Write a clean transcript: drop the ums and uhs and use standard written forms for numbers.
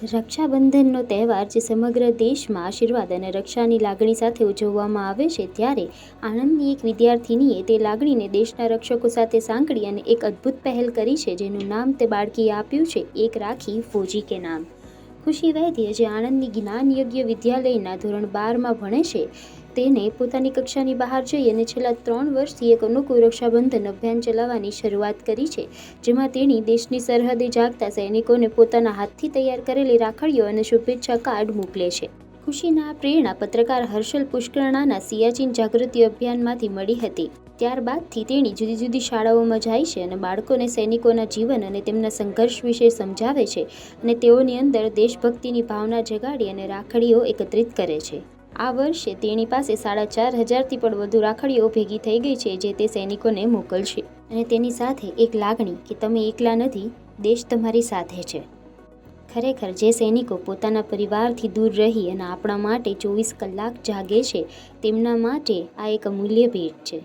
રક્ષાબંધનનો તહેવાર જે સમગ્ર દેશમાં આશીર્વાદ અને રક્ષાની લાગણી સાથે ઉજવવામાં આવે છે, ત્યારે આણંદની એક વિદ્યાર્થિનીએ તે લાગણીને દેશના રક્ષકો સાથે સાંકળી અને એક અદ્ભુત પહેલ કરી છે, જેનું નામ તે બાળકીએ આપ્યું છે એક રાખી ફૌજી કે નામ. ખુશી વૈદ્ય, જે આણંદની જ્ઞાનયજ્ઞ વિદ્યાલયના ધોરણ 12માં ભણે છે, તેને પોતાની કક્ષાની બહાર જઈ અને છેલ્લા 3 વર્ષથી એક અનોખું રક્ષાબંધન અભિયાન ચલાવવાની શરૂઆત કરી છે, જેમાં તેણી દેશની સરહદે જાગતા સૈનિકોને પોતાના હાથથી તૈયાર કરેલી રાખડીઓ અને શુભેચ્છા કાર્ડ મોકલે છે. ખુશીના આ પ્રેરણા પત્રકાર હર્ષલ પુષ્કરણાના સિયાચીન જાગૃતિ અભિયાનમાંથી મળી હતી. ત્યારબાદથી તેણી જુદી જુદી શાળાઓમાં જાય છે અને બાળકોને સૈનિકોના જીવન અને તેમના સંઘર્ષ વિશે સમજાવે છે અને તેઓની અંદર દેશભક્તિની ભાવના જગાડી અને રાખડીઓ એકત્રિત કરે છે. આ વર્ષે તેની પાસે 4500થી પણ વધુ રાખડીઓ ભેગી થઈ ગઈ છે, જે તે સૈનિકોને મોકલશે. અને તેની સાથે એક લાગણી કે તમે એકલા નથી, દેશ તમારી સાથે છે. ખરેખર, જે સૈનિકો પોતાના પરિવારથી દૂર રહી અને આપણા માટે 24 કલાક જાગે છે, તેમના માટે આ એક અમૂલ્ય ભેટ છે.